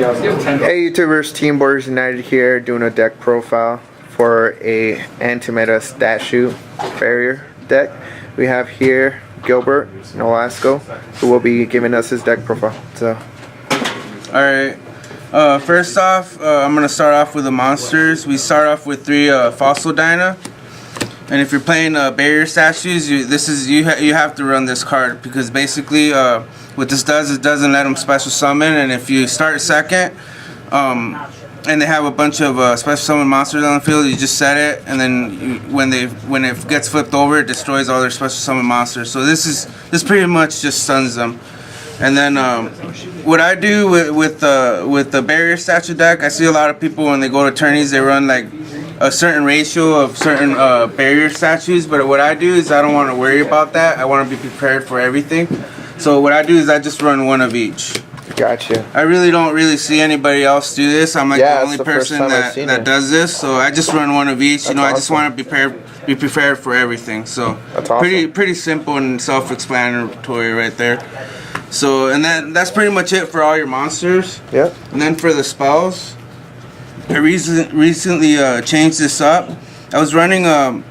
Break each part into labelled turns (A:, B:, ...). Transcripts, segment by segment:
A: Hey YouTubers, Team Borders United here, doing a deck profile for a anti-meta stat shoot barrier deck. We have here Gilbert Nolasco, who will be giving us his deck profile. So,
B: alright, first off, I'm going to start off with the monsters. We start off with 3 Fossil Dyna. And if you're playing barrier statues, you have to run this card, because basically what this does, it doesn't let them special summon. And if you start second, and they have a bunch of special summon monsters on the field, you just set it, and then when it gets flipped over, it destroys all their special summon monsters. So this pretty much just stuns them. And then what I do with the barrier statue deck, I see a lot of people when they go to tourneys, they run like a certain ratio of certain barrier statues. But what I do is I don't want to worry about that. I want to be prepared for everything. So what I do is I just run one of each.
A: Gotcha.
B: I really don't see anybody else do this. I'm like the only person that does this. So I just run one of each. I just want to be prepared for everything. So
A: that's awesome.
B: Pretty simple and self-explanatory right there. So, and that's pretty much it for all your monsters.
A: Yep.
B: And then for the spells, I recently changed this up. I was running I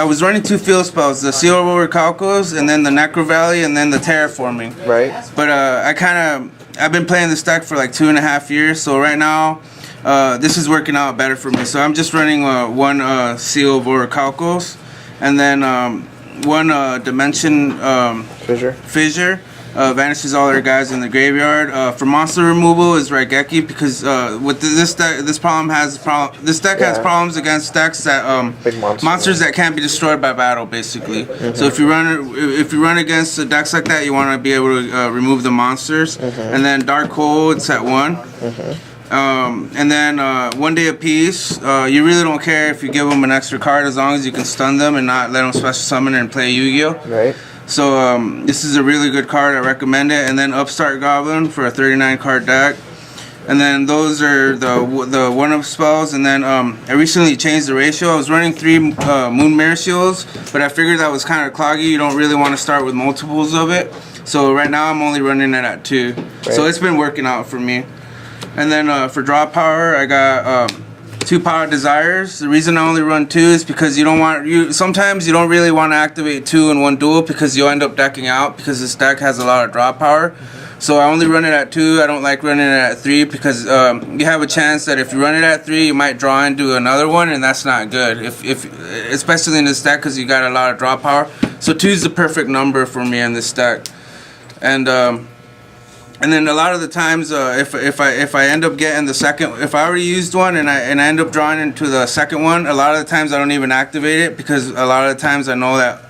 B: was running 2 field spells, the Seal Over Calcos, and then the Necro Valley, and then the Terraforming.
A: Right.
B: But I've been playing this deck for like 2.5 years, so right now this is working out better for me. So I'm just running 1 Seal Over Calcos, and then 1 Dimension Fissure. Vanishes all their guys in the graveyard. For monster removal is Raigeki, because with this deck, this deck has problems against decks that monsters that can't be destroyed by battle, basically. So if you run against decks like that, you want to be able to remove the monsters. And then Dark Hole, it's at 1. And then 1 day of peace. You really don't care if you give them an extra card, as long as you can stun them and not let them special summon and play Yu-Gi-Oh.
A: Right.
B: So this is a really good card. I recommend it. And then Upstart Goblin for a 39 card deck. And then those are the 1-up spells. And then I recently changed the ratio. I was running 3 Moon Mirror Shields, but I figured that was kind of cloggy. You don't really want to start with multiples of it. So right now I'm only running it at 2. Right. So it's been working out for me. And then for draw power, I got 2 Power Desires. The reason I only run 2 is because sometimes you don't really want to activate 2 in one duel, because you'll end up decking out, because this deck has a lot of draw power. So I only run it at 2. I don't like running it at 3, because you have a chance that if you run it at 3, you might draw into another one, and that's not good. Especially in this deck, because you got a lot of draw power. So 2 is the perfect number for me in this deck. And then a lot of the times, if I end up getting the second, if I already used one and I end up drawing into the second one, a lot of the times I don't even activate it, because a lot of the times I know that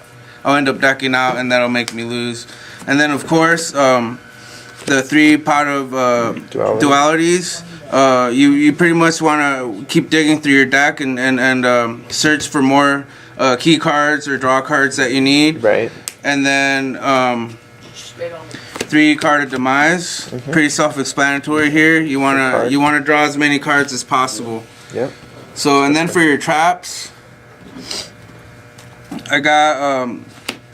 B: I'll end up decking out, and that'll make me lose. And then of course, the 3 Pot of Dualities. You pretty much want to keep digging through your deck and search for more key cards or draw cards that you need.
A: Right.
B: And then 3 Card of Demise. Pretty self-explanatory here. You wanna draw as many cards as possible.
A: Yep.
B: So, and then for your traps, I got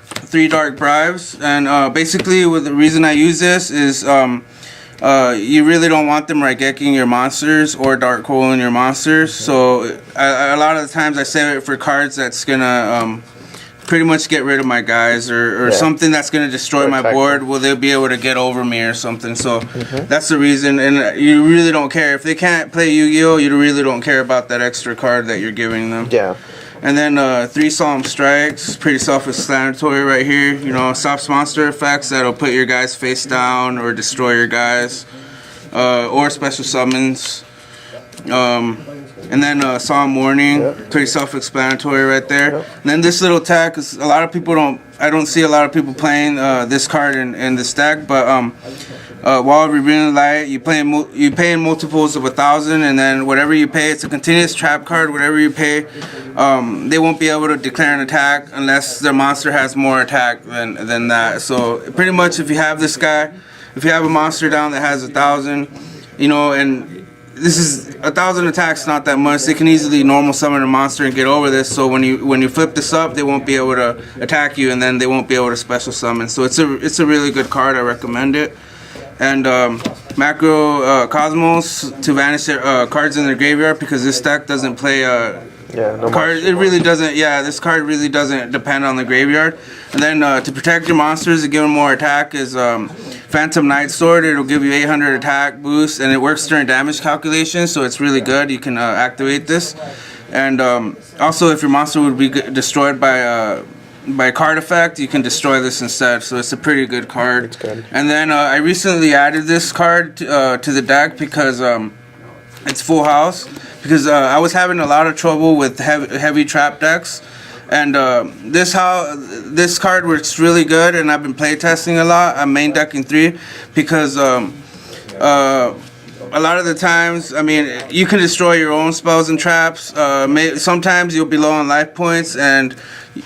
B: 3 Dark Bribes, and basically the reason I use this is you really don't want them Raigeking your monsters or Dark Holing your monsters. So a lot of the times I save it for cards that's gonna pretty much get rid of my guys, or something that's going to destroy my board. Will they be able to get over me or something? So that's the reason. And you really don't care if they can't play Yu-Gi-Oh. You really don't care about that extra card that you're giving them.
A: Yeah.
B: And then 3 Solemn Strikes, pretty self-explanatory right here. You know, stops monster effects that'll put your guys face down or destroy your guys, or special summons. And then Solemn Warning, pretty self-explanatory right there. And then this little tag, because a lot of people I don't see a lot of people playing this card in this deck, but Wall of Revealing Light, you pay in multiples of 1,000, and then whatever you pay, it's a continuous trap card. Whatever you pay, they won't be able to declare an attack unless their monster has more attack than that. So pretty much, if you have this guy, if you have a monster down that has 1,000, you know, and this is 1,000 attacks, not that much. They can easily normal summon a monster and get over this. So when you flip this up, they won't be able to attack you, and then they won't be able to special summon. So it's a really good card. I recommend it. And Macro Cosmos to vanish their cards in their graveyard, because this deck doesn't play
A: no
B: card. It really doesn't. Yeah, this card really doesn't depend on the graveyard. And then to protect your monsters to give them more attack is Phantom Night Sword. It'll give you 800 attack boost, and it works during damage calculations, so it's really good. You can activate this. And also, if your monster would be destroyed by card effect, you can destroy this instead. So it's a pretty good card.
A: It's good.
B: And then I recently added this card to the deck because it's full house. Because I was having a lot of trouble with heavy trap decks. And this card works really good, and I've been playtesting a lot. I'm main decking 3 because a lot of the times, I mean, you can destroy your own spells and traps. Sometimes you'll be low on life points, and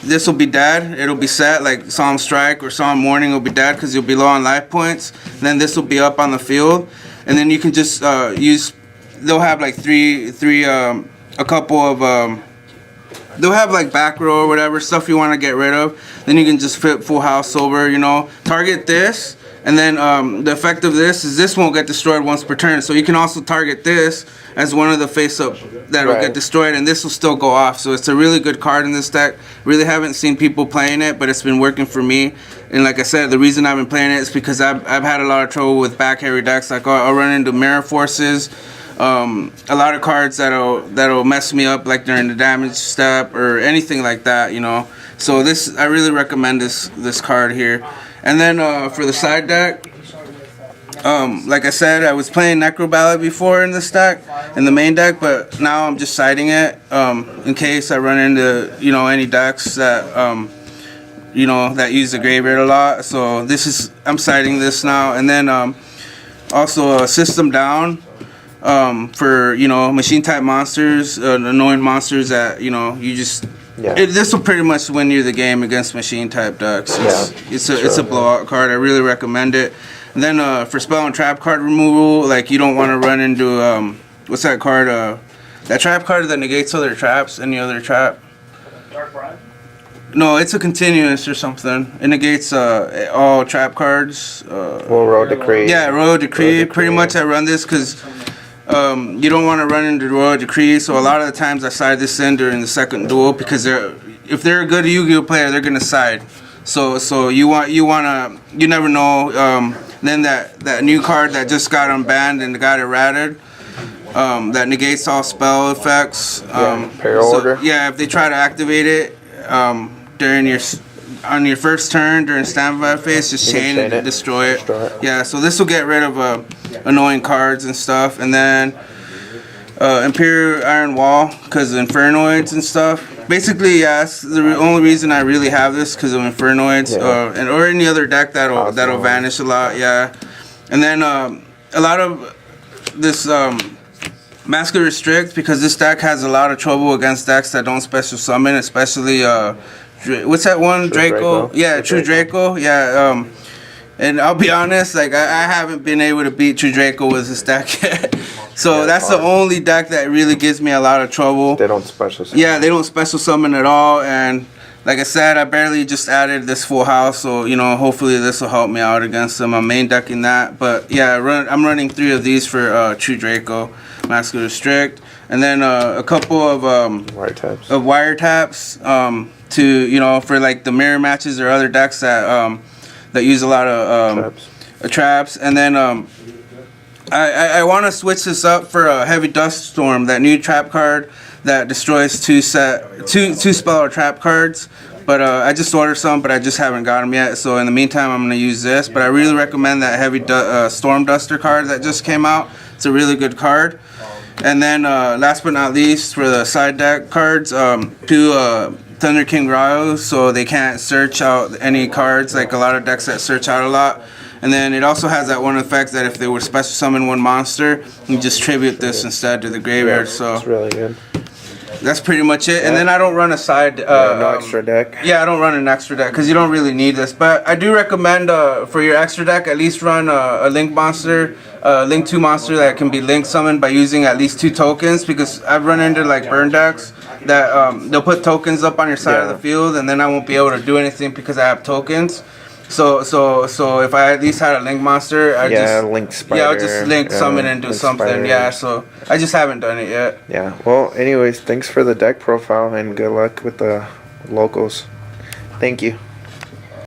B: this will be dead. It'll be set, like Solemn Strike or Solemn Warning will be dead because you'll be low on life points. And then this will be up on the field, and then you can just use. They'll have like a couple of. They'll have like back row or whatever stuff you want to get rid of. Then you can just flip full house over, target this, and then the effect of this is this won't get destroyed once per turn. So you can also target this as one of the face up that will get destroyed, and this will still go off. So it's a really good card in this deck. Really haven't seen people playing it, but it's been working for me. And like I said, the reason I've been playing it is because I've had a lot of trouble with back heavy decks. Like I'll run into Mirror Forces. A lot of cards that'll mess me up, like during the damage step or anything like that, So I really recommend this card here. And then for the side deck, like I said, I was playing Necro Ballad before in this deck, in the main deck, but now I'm just siding it in case I run into any decks that that use the graveyard a lot. So I'm siding this now, and then also System Down. For machine type monsters, annoying monsters that you just this will pretty much win you the game against machine type decks. It's a blowout card. I really recommend it. And then for spell and trap card removal, like you don't want to run into what's that card? That trap card that negates other traps. Any other trap?
C: Dark Bribe?
B: No, it's a continuous or something. It negates all trap cards.
A: Royal Decree.
B: Yeah, Royal Decree. Pretty much I run this because. You don't want to run into Royal Decree, so a lot of the times I side this in during the second duel because if they're a good Yu-Gi-Oh player, they're gonna side. So you never know. Then that new card that just got unbanned and got errated, that negates all spell effects.
A: Peril order.
B: Yeah, if they try to activate it on your first turn during standby phase, just chain it and destroy it. Yeah, so this will get rid of annoying cards and stuff. And then Imperial Iron Wall because of Infernoids and stuff. Basically, yes, the only reason I really have this because of Infernoids or any other deck that'll vanish a lot. Yeah, and then a lot of this Mask of Restrict because this deck has a lot of trouble against decks that don't special summon, especially. What's that one? Draco? Yeah, True Draco. Yeah, and I'll be honest, like I haven't been able to beat True Draco with this deck yet. So that's the only deck that really gives me a lot of trouble.
A: They don't special summon.
B: Yeah, they don't special summon at all. And like I said, I barely just added this full house, so hopefully this will help me out against them. I'm main decking that, but yeah, I'm running 3 of these for True Draco, Mask of Restrict, and then a couple of wiretaps. To for like the mirror matches or other decks that use a lot of traps. And then I want to switch this up for a Heavy Dust Storm, that new trap card that destroys two spell or trap cards. But I just ordered some, but I just haven't got them yet. So in the meantime, I'm going to use this. But I really recommend that Heavy Storm Duster card that just came out. It's a really good card. And then last but not least, for the side deck cards, 2 Thunder King Ryo, so they can't search out any cards, like a lot of decks that search out a lot. And then it also has that one effect that if they were special summon one monster, you just tribute this instead to the graveyard. So
A: it's really good.
B: that's pretty much it. And then I don't run a side.
A: No extra deck.
B: Yeah, I don't run an extra deck because you don't really need this. But I do recommend for your extra deck at least run a link monster, link 2 monster that can be link summoned by using at least 2 tokens. Because I've run into like burn decks that they'll put tokens up on your side of the field, and then I won't be able to do anything because I have tokens. So if I at least had a link monster,
A: link spider.
B: I'll just link summon and do something. Spider. Yeah, so I just haven't done it yet.
A: Yeah. Well, anyways, thanks for the deck profile and good luck with the locals. Thank you.